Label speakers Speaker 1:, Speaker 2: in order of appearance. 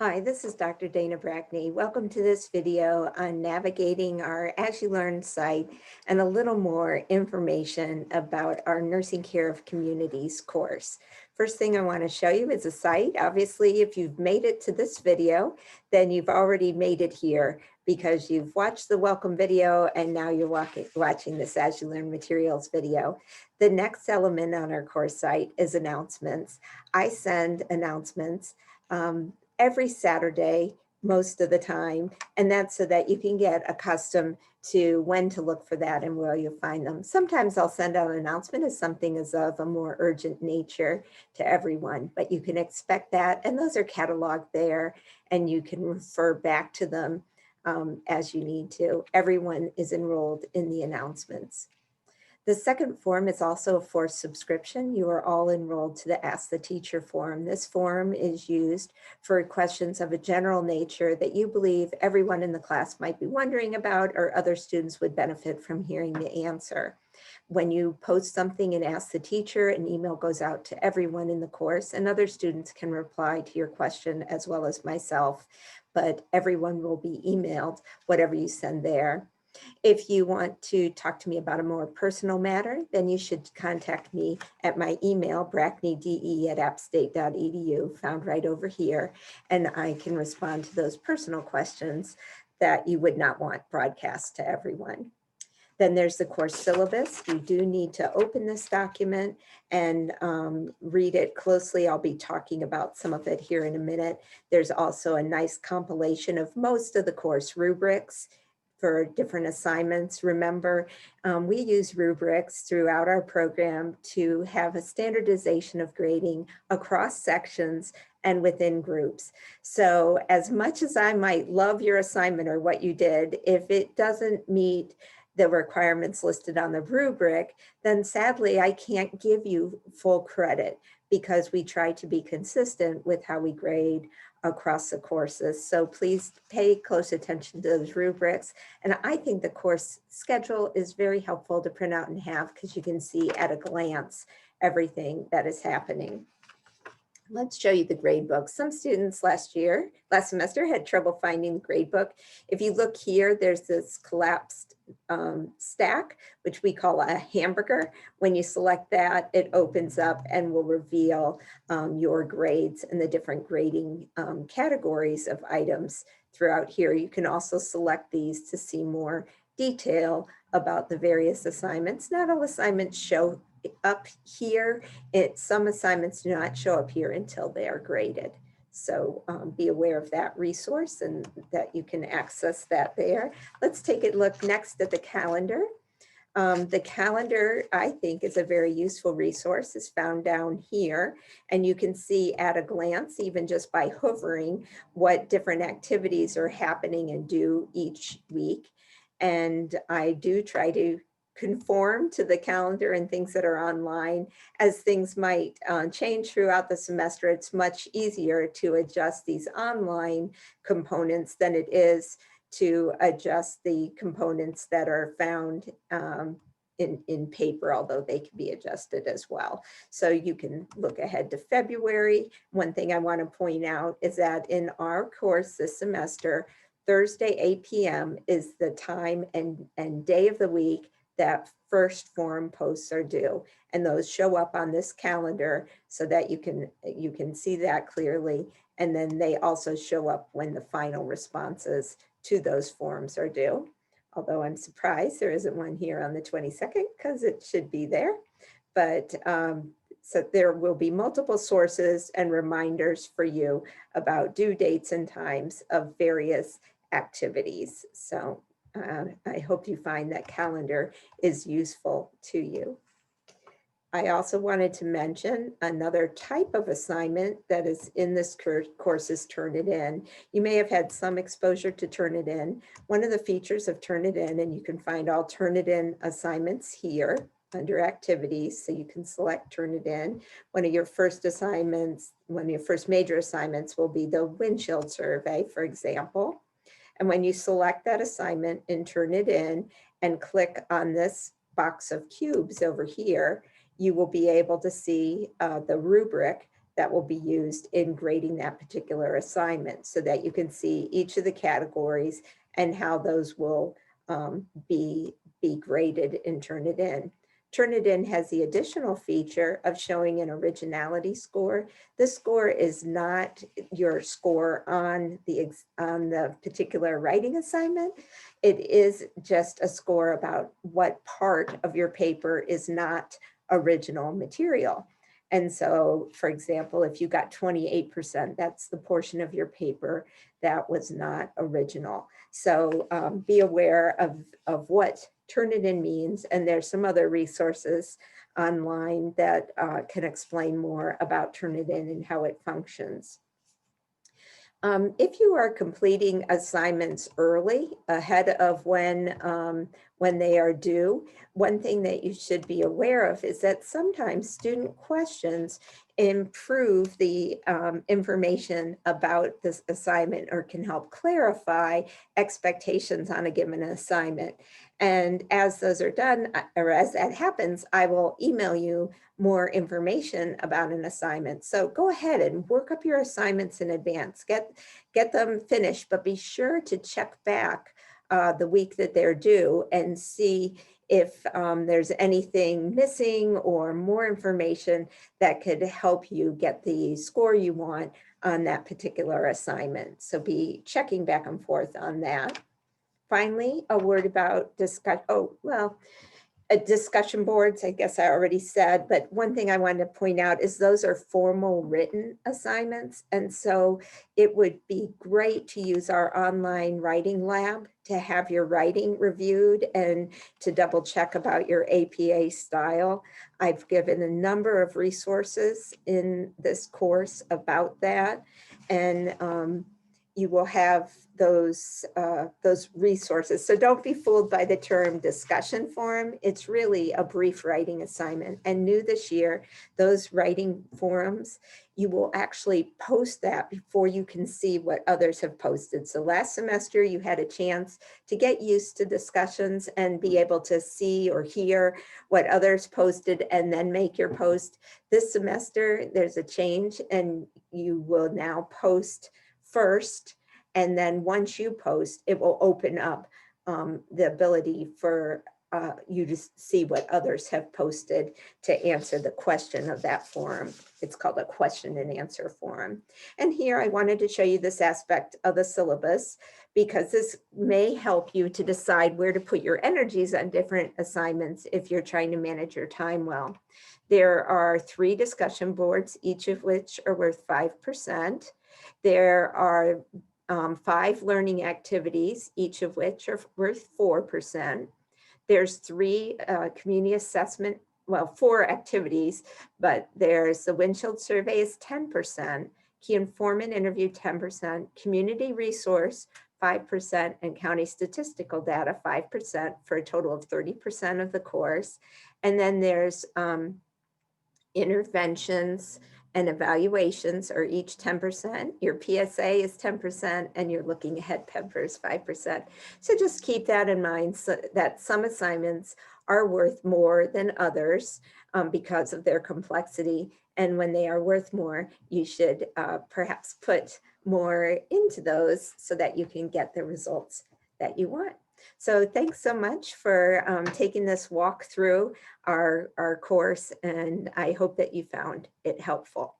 Speaker 1: Hi, this is Dr. Dana Brackney. Welcome to this video on navigating our AsULearn site and a little more information about our Nursing Care of Communities course. First thing I want to show you is a site. Obviously, if you've made it to this video, then you've already made it here because you've watched the welcome video and now you're watching this AsULearn materials video. The next element on our course site is announcements. I send announcements every Saturday, most of the time, and that's so that you can get accustomed to when to look for that and where you'll find them. Sometimes I'll send out an announcement as something is of a more urgent nature to everyone, but you can expect that, and those are cataloged there, and you can refer back to them as you need to. Everyone is enrolled in the announcements. The second form is also a forced subscription. You are all enrolled to the Ask the Teacher form. This form is used for questions of a general nature that you believe everyone in the class might be wondering about or other students would benefit from hearing the answer. When you post something and ask the teacher, an email goes out to everyone in the course and other students can reply to your question as well as myself, but everyone will be emailed whatever you send there. If you want to talk to me about a more personal matter, then you should contact me at my email, brackneyde@appstate.edu, found right over here, and I can respond to those personal questions that you would not want broadcast to everyone. Then there's the course syllabus. You do need to open this document and read it closely. I'll be talking about some of it here in a minute. There's also a nice compilation of most of the course rubrics for different assignments. Remember, we use rubrics throughout our program to have a standardization of grading across sections and within groups. So as much as I might love your assignment or what you did, if it doesn't meet the requirements listed on the rubric, then sadly, I can't give you full credit because we try to be consistent with how we grade across the courses. So please pay close attention to those rubrics. And I think the course schedule is very helpful to print out and have because you can see at a glance everything that is happening. Let's show you the grade book. Some students last semester had trouble finding the grade book. If you look here, there's this collapsed stack, which we call a hamburger. When you select that, it opens up and will reveal your grades and the different grading categories of items throughout here. You can also select these to see more detail about the various assignments. Not all assignments show up here. Some assignments do not show up here until they are graded. So be aware of that resource and that you can access that there. Let's take a look next at the calendar. The calendar, I think, is a very useful resource. It's found down here, and you can see at a glance, even just by hovering, what different activities are happening and due each week. And I do try to conform to the calendar and things that are online. As things might change throughout the semester, it's much easier to adjust these online components than it is to adjust the components that are found in paper, although they can be adjusted as well. So you can look ahead to February. One thing I want to point out is that in our course this semester, Thursday, 8 p.m. is the time and day of the week that first form posts are due. And those show up on this calendar so that you can see that clearly. And then they also show up when the final responses to those forms are due. Although I'm surprised there isn't one here on the 22nd because it should be there. But so there will be multiple sources and reminders for you about due dates and times of various activities. So I hope you find that calendar is useful to you. I also wanted to mention another type of assignment that is in this course is Turnitin. You may have had some exposure to Turnitin. One of the features of Turnitin, and you can find all Turnitin assignments here under activities, so you can select Turnitin. One of your first assignments, one of your first major assignments will be the windshield survey, for example. And when you select that assignment and Turnitin and click on this box of cubes over here, you will be able to see the rubric that will be used in grading that particular assignment, so that you can see each of the categories and how those will be graded in Turnitin. Turnitin has the additional feature of showing an originality score. This score is not your score on the particular writing assignment. It is just a score about what part of your paper is not original material. And so, for example, if you got 28%, that's the portion of your paper that was not original. So be aware of what Turnitin means, and there's some other resources online that can explain more about Turnitin and how it functions. If you are completing assignments early, ahead of when they are due, one thing that you should be aware of is that sometimes student questions improve the information about this assignment, or can help clarify expectations on a given assignment. And as those are done, or as that happens, I will email you more information about an assignment. So go ahead and work up your assignments in advance, get them finished, but be sure to check back the week that they're due and see if there's anything missing or more information that could help you get the score you want on that particular assignment. So be checking back and forth on that. Finally, a word about discussion boards, I guess I already said, but one thing I wanted to point out is those are formal written assignments. And so it would be great to use our online writing lab to have your writing reviewed and to double check about your APA style. I've given a number of resources in this course about that. And you will have those resources. So don't be fooled by the term discussion forum. It's really a brief writing assignment. And new this year, those writing forums, you will actually post that before you can see what others have posted. So last semester, you had a chance to get used to discussions and be able to see or hear what others posted and then make your post. This semester, there's a change, and you will now post first, and then once you post, it will open up the ability for you to see what others have posted to answer the question of that forum. It's called a question and answer forum. And here I wanted to show you this aspect of the syllabus, because this may help you to decide where to put your energies on different assignments if you're trying to manage your time well. There are 3 discussion boards, each of which are worth 5%. There are 5 learning activities, each of which are worth 4%. There's 3 community assessment, 4 activities, but there's the windshield survey is 10%, key informant interview 10%, community resource 5%, and county statistical data 5%, for a total of 30% of the course. And then there's interventions and evaluations are each 10%. Your PSA is 10%, and your looking ahead PEPFAR is 5%. So just keep that in mind, so that some assignments are worth more than others because of their complexity. And when they are worth more, you should perhaps put more into those so that you can get the results that you want. So thanks so much for taking this walk through our course, and I hope that you found it helpful.